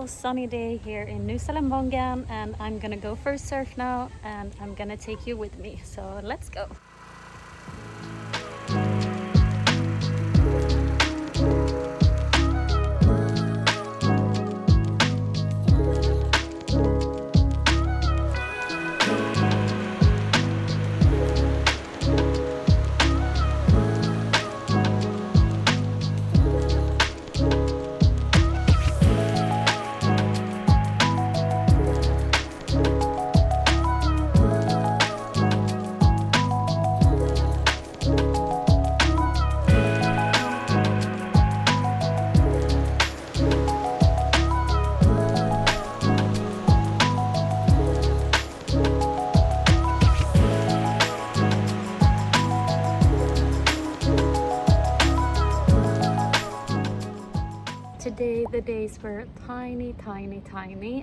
beautiful sunny day here in Nusa Lembongan, and I'm gonna go for a surf now, and I'm gonna take you with me. So let's go. Today the days were tiny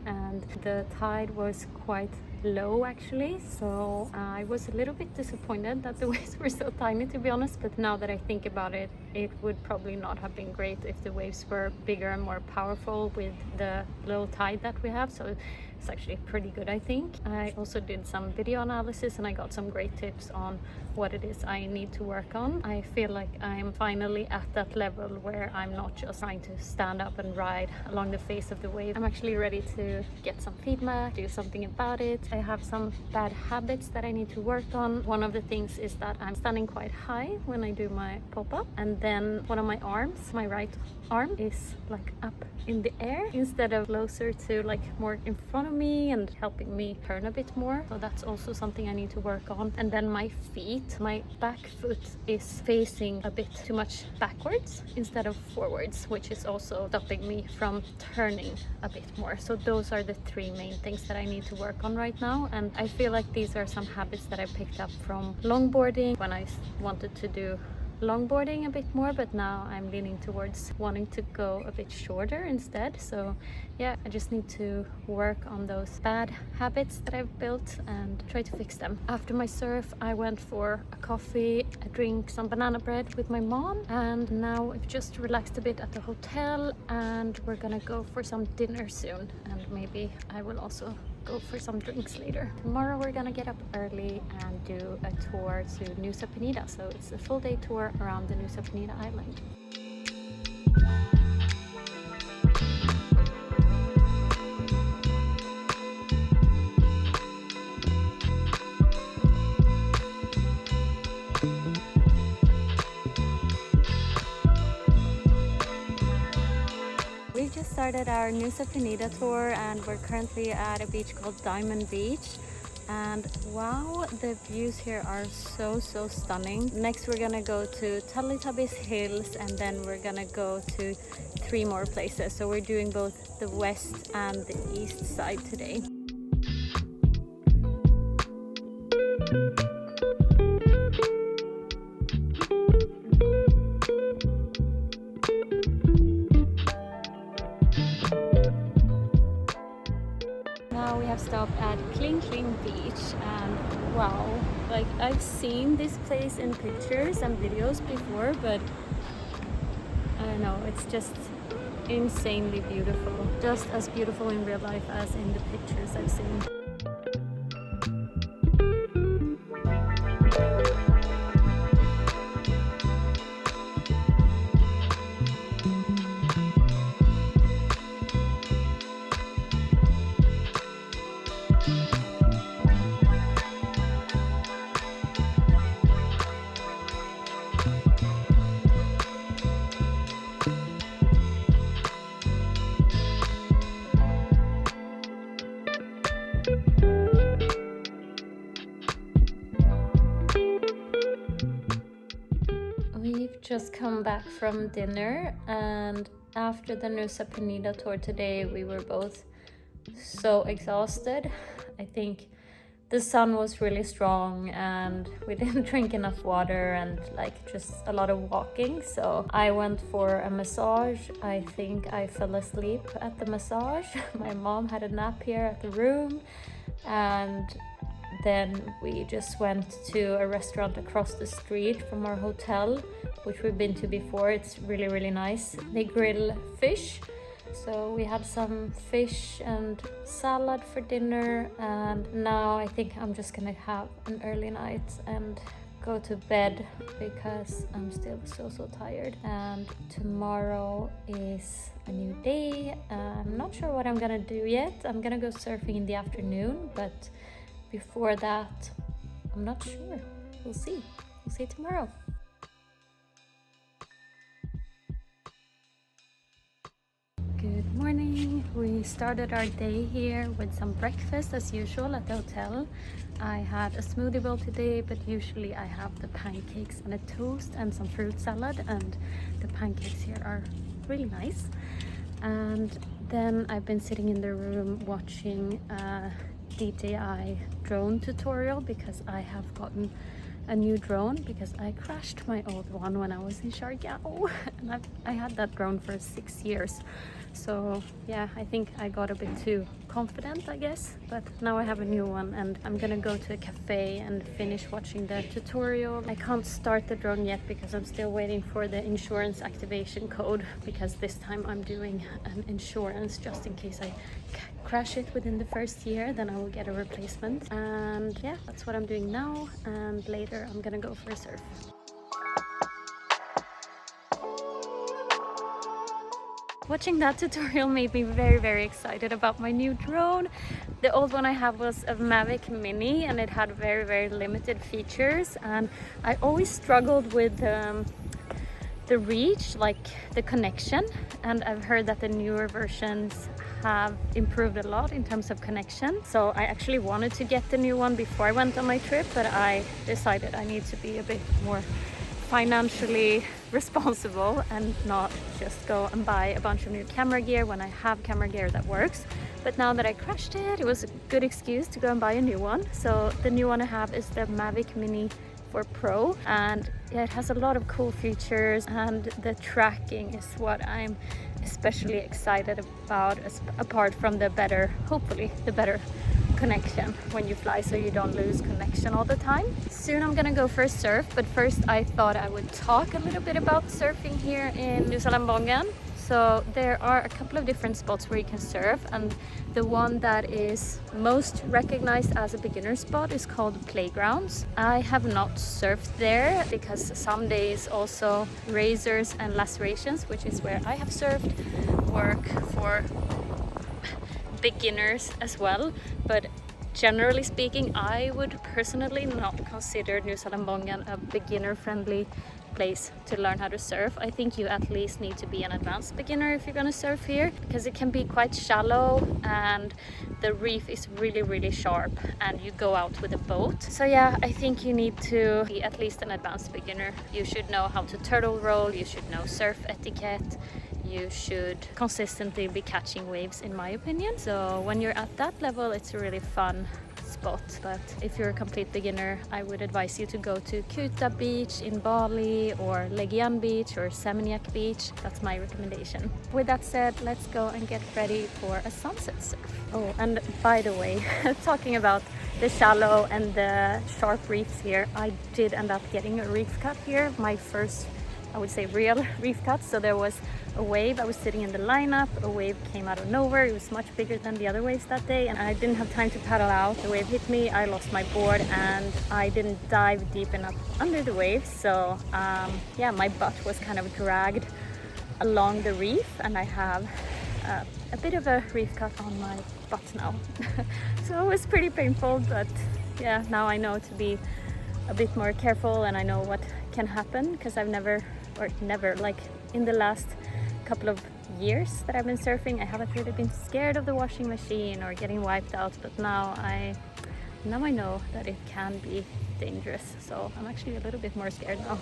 and the tide was quite low actually, so I was a little bit disappointed that the waves were so tiny, to be honest. But now that I think about it, it would probably not have been great if the waves were bigger and more powerful with the low tide that we have. So it's actually pretty good, I think. I also did some video analysis and I got some great tips on what it is I need to work on. I feel like I'm finally at that level where I'm not just trying to stand up and ride along the face of the wave. I'm actually ready to get some feedback, do something about it. I have some bad habits that I need to work on. One of the things is that I'm standing quite high when I do my pop-up, and then one of my arms, my right arm, is like up in the air instead of closer to like more in front of me and helping me turn a bit more. So that's also something I need to work on. And then my feet, my back foot is facing a bit too much backwards instead of forwards, which is also stopping me from turning a bit more. So those are the three main things that I need to work on right now. And I feel like these are some habits that I picked up from longboarding when I wanted to do longboarding a bit more, but now I'm leaning towards wanting to go a bit shorter instead. So yeah, I just need to work on those bad habits that I've built and try to fix them. After my surf, I went for a coffee, a drink, some banana bread with my mom, and now I've just relaxed a bit at the hotel and we're gonna go for some dinner soon, and maybe I will also go for some drinks later. Tomorrow we're gonna get up early and do a tour to Nusa Penida, so it's a full day tour around the Nusa Penida island. We just started our Nusa Penida tour and we're currently at a beach called Diamond Beach, and wow, the views here are so stunning. Next we're gonna go to Teletubbies Hills, and then we're gonna go to 3 more places. So we're doing both the west and the east side today. Now we have stopped at Kling Beach, and wow, like I've seen this place in pictures and videos before, but I don't know, it's just insanely beautiful. Just as beautiful in real life as in the pictures I've seen. We've just come back from dinner, and after the Nusa Penida tour today, we were both so exhausted. I think the sun was really strong and we didn't drink enough water and like just a lot of walking. So I went for a massage. I think I fell asleep at the massage. My mom had a nap here at the room, and then we just went to a restaurant across the street from our hotel, which we've been to before. It's really nice. They grill fish So we had some fish and salad for dinner, and now I think I'm just gonna have an early night and go to bed because I'm still so tired. And tomorrow is a new day. I'm not sure what I'm gonna do yet. I'm gonna go surfing in the afternoon, but before that I'm not sure. We'll see tomorrow. Good morning. We started our day here with some breakfast as usual at the hotel. I had a smoothie bowl today, but usually I have the pancakes and a toast and some fruit salad, and the pancakes here are really nice. And then I've been sitting in the room watching a DJI drone tutorial because I have gotten a new drone because I crashed my old one when I was in Siargao, and I had that drone for 6 years. So yeah, I think I got a bit too confident, I guess, but now I have a new one and I'm gonna go to a cafe and finish watching the tutorial. I can't start the drone yet because I'm still waiting for the insurance activation code, because this time I'm doing an insurance just in case I crash it within the first year, then I will get a replacement. And yeah, that's what I'm doing now, and later I'm gonna go for a surf. Watching that tutorial made me very excited about my new drone. The old one I have was a Mavic Mini and it had very limited features, and I always struggled with the reach, like the connection, and I've heard that the newer versions have improved a lot in terms of connection. So I actually wanted to get the new one before I went on my trip, but I decided I need to be a bit more financially responsible and not just go and buy a bunch of new camera gear when I have camera gear that works. But now that I crashed it, it was a good excuse to go and buy a new one. So the new one I have is the Mavic Mini 4 Pro, and yeah, it has a lot of cool features, and the tracking is what I'm especially excited about, apart from the better, hopefully the better connection when you fly, so you don't lose connection all the time. Soon I'm gonna go for a surf, but first I thought I would talk a little bit about surfing here in Nusa Lembongan. So there are a couple of different spots where you can surf, and the one that is most recognized as a beginner spot is called Playgrounds. I have not surfed there because some days also razors and lacerations, which is where I have surfed, work for beginners as well. But generally speaking, I would personally not consider Nusa Lembongan a beginner-friendly place to learn how to surf. I think you at least need to be an advanced beginner if you're gonna surf here, because it can be quite shallow and the reef is really sharp and you go out with a boat. So yeah, I think you need to be at least an advanced beginner. You should know how to turtle roll, you should know surf etiquette, you should consistently be catching waves, in my opinion. So when you're at that level, it's a really fun spot. But if you're a complete beginner, I would advise you to go to Kuta Beach in Bali, or Legian Beach, or Seminyak Beach. That's my recommendation. With that said, let's go and get ready for a sunset surf. Oh, and by the way, talking about the shallow and the sharp reefs here, I did end up getting a reef cut here, my first, I would say, real reef cut. So there was a wave, I was sitting in the lineup, a wave came out of nowhere, it was much bigger than the other waves that day, and I didn't have time to paddle out. The wave hit me, I lost my board, and I didn't dive deep enough under the waves, so yeah, my butt was kind of dragged along the reef, and I have a bit of a reef cut on my butt now. So it was pretty painful, but yeah, now I know to be a bit more careful, and I know what can happen, because I've never, like in the last couple of years that I've been surfing, I haven't really been scared of the washing machine or getting wiped out, but now I know that it can be dangerous, so I'm actually a little bit more scared now.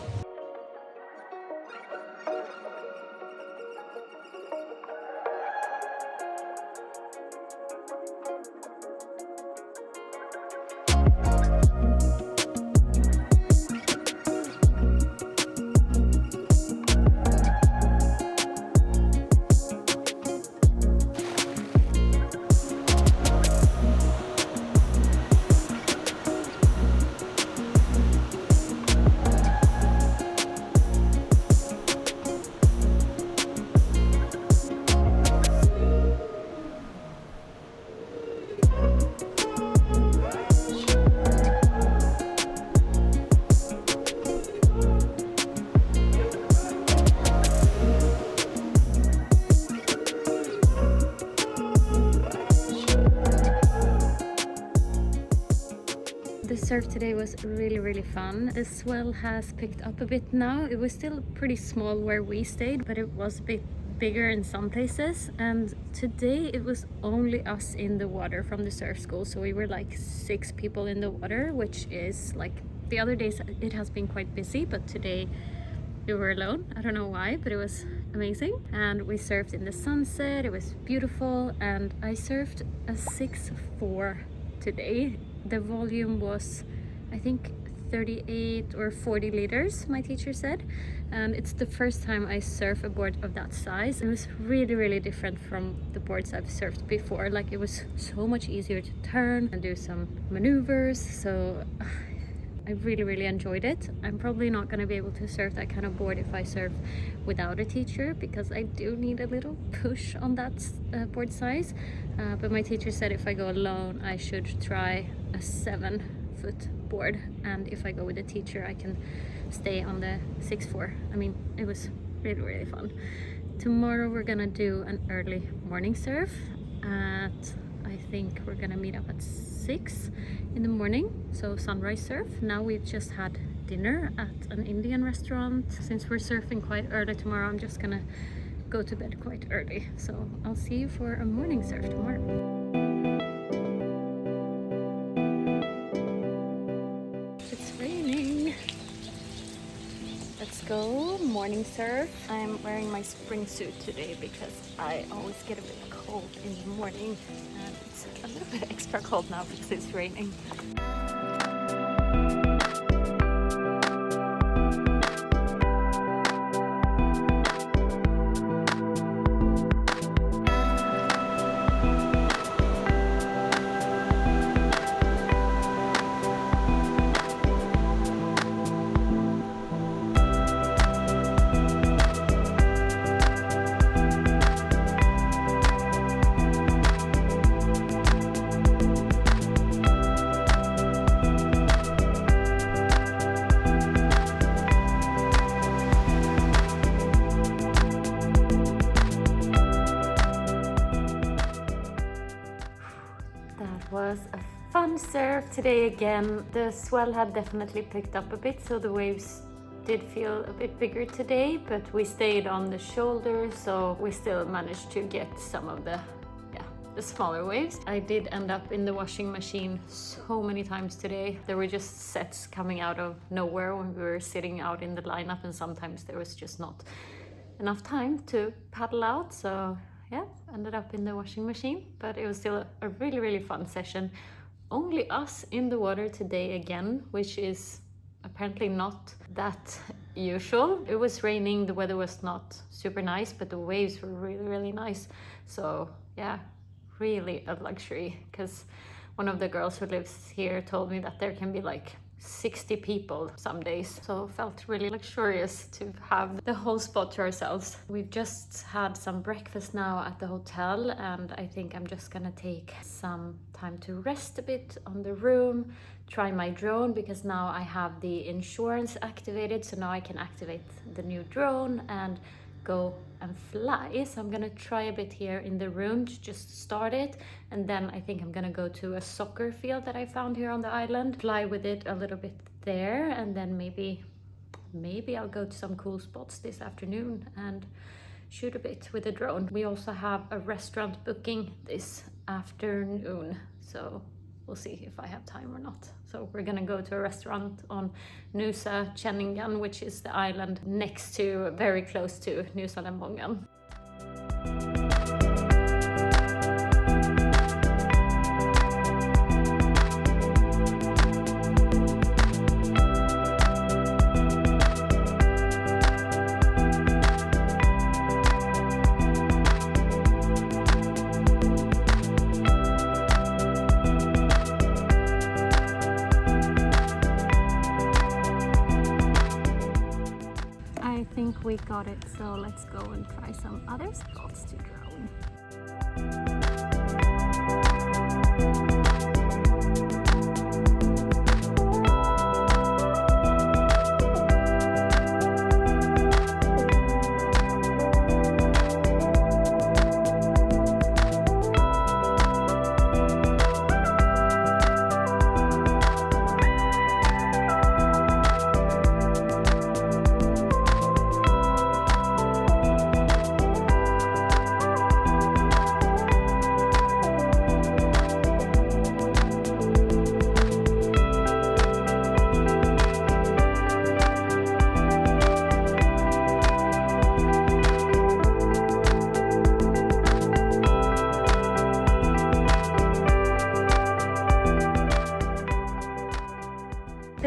The surf today was really fun. The swell has picked up a bit now. It was still pretty small where we stayed, but it was a bit bigger in some places. And today it was only us in the water from the surf school, so we were like 6 people in the water, which is like, the other days it has been quite busy, but today we were alone. I don't know why, but it was amazing. And we surfed in the sunset. It was beautiful, and I surfed a 6'4" today. The volume was, I think, 38 or 40 liters, my teacher said. And it's the first time I surf a board of that size. It was really different from the boards I've surfed before. Like, it was so much easier to turn and do some maneuvers. So I really enjoyed it. I'm probably not going to be able to surf that kind of board if I surf without a teacher, because I do need a little push on that board size. But my teacher said if I go alone, I should try a 7-foot board, and if I go with a teacher, I can stay on the 6'4". I mean, it was really fun. Tomorrow we're gonna do an early morning surf at, I think we're gonna meet up at 6 in the morning, so sunrise surf. Now we've just had dinner at an Indian restaurant. Since we're surfing quite early tomorrow, I'm just gonna go to bed quite early, so I'll see you for a morning surf tomorrow. It's raining. Let's go morning surf. I'm wearing my spring suit today because I always get a bit cold in the morning, and it's a little bit extra cold now because it's raining. Was a fun surf today again. The swell had definitely picked up a bit, so the waves did feel a bit bigger today, but we stayed on the shoulder, so we still managed to get some of the smaller waves. I did end up in the washing machine so many times today. There were just sets coming out of nowhere when we were sitting out in the lineup, and sometimes there was just not enough time to paddle out, so yeah, ended up in the washing machine. But it was still a really fun session. Only us in the water today again, which is apparently not that usual. It was raining, the weather was not super nice, but the waves were really nice. So yeah, really a luxury, because one of the girls who lives here told me that there can be like 60 people some days, so felt really luxurious to have the whole spot to ourselves. We've just had some breakfast now at the hotel, and I think I'm just gonna take some time to rest a bit on the room, try my drone, because now I have the insurance activated, so now I can activate the new drone and go and fly. So I'm gonna try a bit here in the room to just start it, and then I think I'm gonna go to a soccer field that I found here on the island, fly with it a little bit there, and then maybe I'll go to some cool spots this afternoon and shoot a bit with the drone. We also have a restaurant booking this afternoon, so we'll see if I have time or not. So we're gonna go to a restaurant on Nusa Penida, which is the island next to, very close to Nusa Lembongan. I think we got it, so let's go and try some other spots to drone.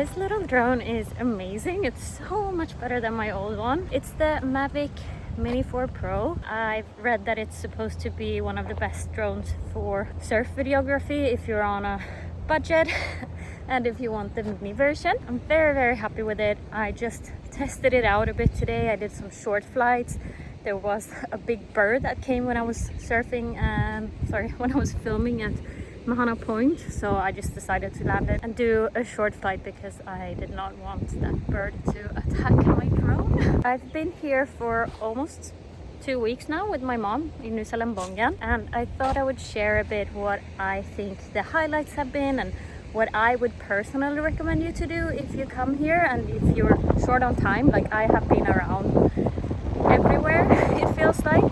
This little drone is amazing. It's so much better than my old one. It's the Mavic Mini 4 Pro. I've read that it's supposed to be one of the best drones for surf videography if you're on a budget and if you want the mini version. I'm very happy with it. I just tested it out a bit today. I did some short flights. There was a big bird that came when I was surfing, when I was filming at Mahana Point, so I just decided to land it and do a short flight because I did not want that bird to attack my drone. I've been here for almost 2 weeks now with my mom in Nusa Lembongan, and I thought I would share a bit what I think the highlights have been and what I would personally recommend you to do if you come here and if you're short on time. Like, I have been around everywhere it feels like,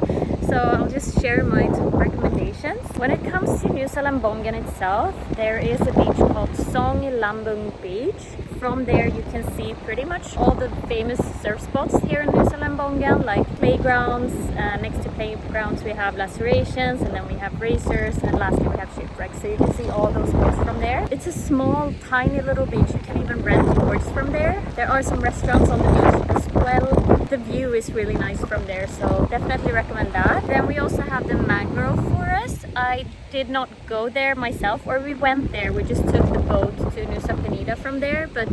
so I'll just share my recommendations. When it comes to Nusa Lembongan itself, there is a beach called Lambung Beach. From there you can see pretty much all the famous surf spots here in Nusa Lembongan, like playgrounds. Next to playgrounds we have lacerations, and then we have racers, and lastly we have shipwrecks. So you can see all those spots from there. It's a small, tiny little beach. You can even rent boards from there. There are some restaurants on the beach as well. The view is really nice from there, so definitely recommend that. Then we also have the mangrove forest. I did not go there myself, or we went there. We just took the boat to Nusa Penida from there, but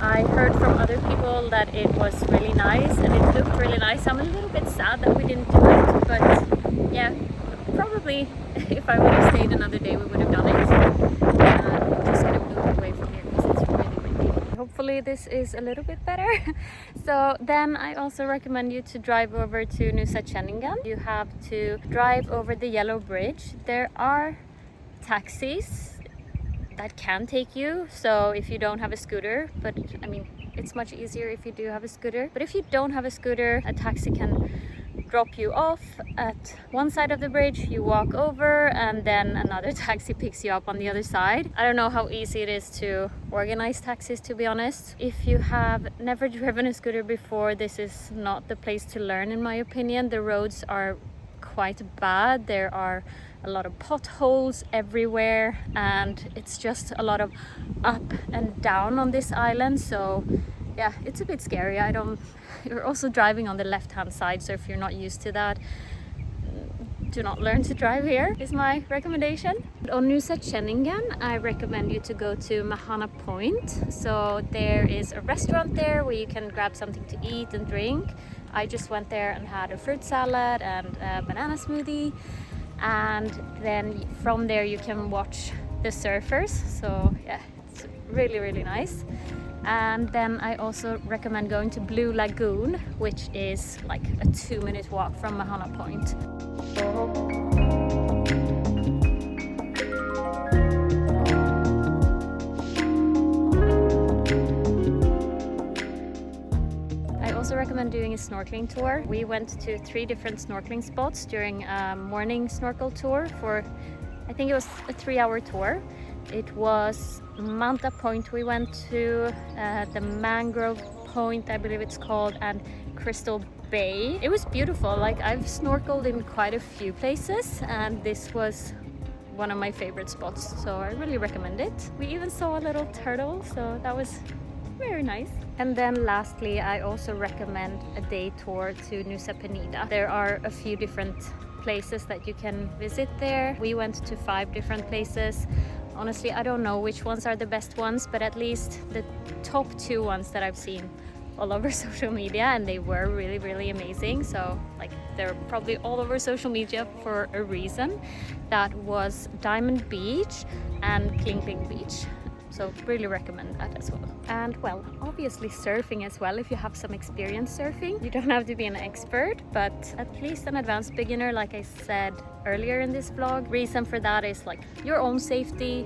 I heard from other people that it was really nice and it looked really nice. I'm a little bit sad that we didn't do it, but yeah, probably if I would have stayed another day we would have done it. I'm just gonna move away from here because it's really windy. Hopefully this is a little bit better. So then I also recommend you to drive over to Nusa Penida. You have to drive over the yellow bridge. There are taxis that can take you, so if you don't have a scooter, but I mean it's much easier if you do have a scooter. But if you don't have a scooter, a taxi can drop you off at one side of the bridge, you walk over, and then another taxi picks you up on the other side. I don't know how easy it is to organize taxis, to be honest. If you have never driven a scooter before, this is not the place to learn, in my opinion. The roads are quite bad. There are a lot of potholes everywhere, and it's just a lot of up and down on this island. So yeah, it's a bit scary. You're also driving on the left hand side, so if you're not used to that, do not learn to drive here, is my recommendation. On Nusa Penida, I recommend you to go to Mahana Point. So there is a restaurant there where you can grab something to eat and drink. I just went there and had a fruit salad and a banana smoothie, and then from there you can watch the surfers. So yeah, it's really nice. And then I also recommend going to Blue Lagoon, which is like a 2-minute walk from Mahana Point. I also recommend doing a snorkeling tour. We went to 3 different snorkeling spots during a morning snorkel tour for, I think it was a 3-hour tour. It was Manta Point we went to, the Mangrove Point I believe it's called, and Crystal Bay. It was beautiful. Like, I've snorkeled in quite a few places and this was one of my favorite spots, so I really recommend it. We even saw a little turtle, so that was very nice. And then lastly, I also recommend a day tour to Nusa Penida. There are a few different places that you can visit there. We went to 5 different places. Honestly, I don't know which ones are the best ones, but at least the top 2 ones that I've seen all over social media, and they were really amazing. So like, they're probably all over social media for a reason. That was Diamond Beach and Kling Kling Beach. So really recommend that as well. And well, obviously surfing as well. If you have some experience surfing, you don't have to be an expert, but at least an advanced beginner, like I said earlier in this vlog. Reason for that is like your own safety,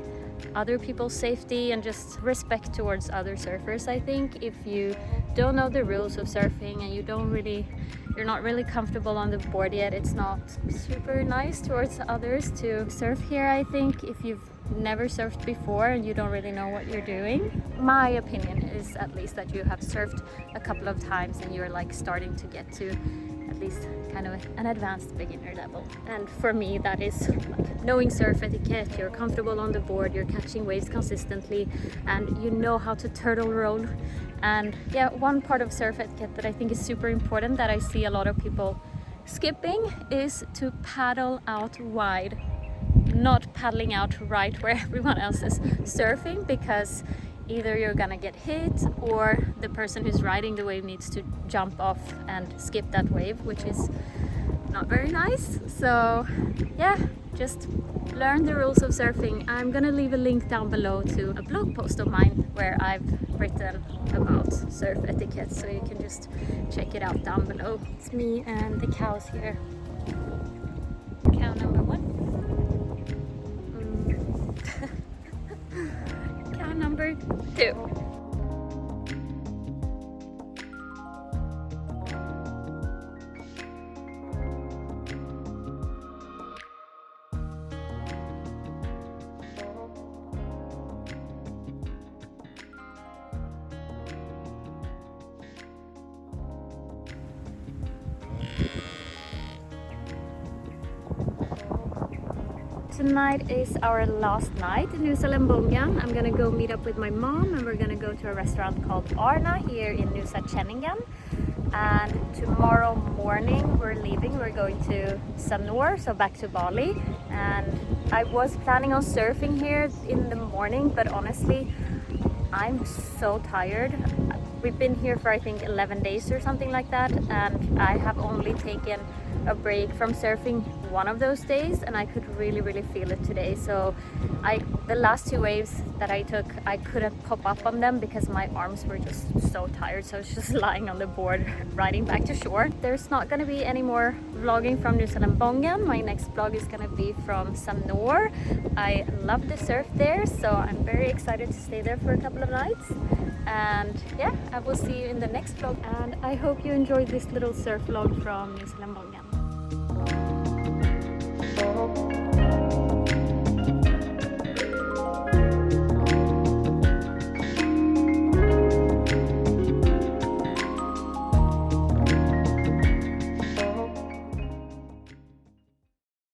other people's safety, and just respect towards other surfers. I think if you don't know the rules of surfing and you're not really comfortable on the board yet, it's not super nice towards others to surf here. I think if you've never surfed before and you don't really know what you're doing, my opinion is at least that you have surfed a couple of times and you're like starting to get to at least kind of an advanced beginner level. And for me, that is like knowing surf etiquette. You're comfortable on the board, you're catching waves consistently, and you know how to turtle roll. And yeah, one part of surf etiquette that I think is super important that I see a lot of people skipping is to paddle out wide, not paddling out right where everyone else is surfing, because either you're gonna get hit or the person who's riding the wave needs to jump off and skip that wave, which is not very nice. So yeah, just learn the rules of surfing. I'm gonna leave a link down below to a blog post of mine where I've written about surf etiquette, so you can just check it out down below. It's me and the cows here. Cow number 1. Cow number 2. Tonight is our last night in Nusa Lembongan. I'm gonna go meet up with my mom and we're gonna go to a restaurant called Arna here in Nusa Penida. And tomorrow morning we're leaving. We're going to Sanur, so back to Bali. And I was planning on surfing here in the morning, but honestly, I'm so tired. We've been here for I think 11 days or something like that, and I have only taken a break from surfing one of those days, and I could really feel it today. So the last 2 waves that I took, I couldn't pop up on them because my arms were just so tired, so I was just lying on the board riding back to shore. There's not going to be any more vlogging from Nusa Lembongan. My next vlog is going to be from Sanur. I love the surf there, so I'm very excited to stay there for a couple of nights. And yeah, I will see you in the next vlog, and I hope you enjoyed this little surf vlog from Nusa Lembongan.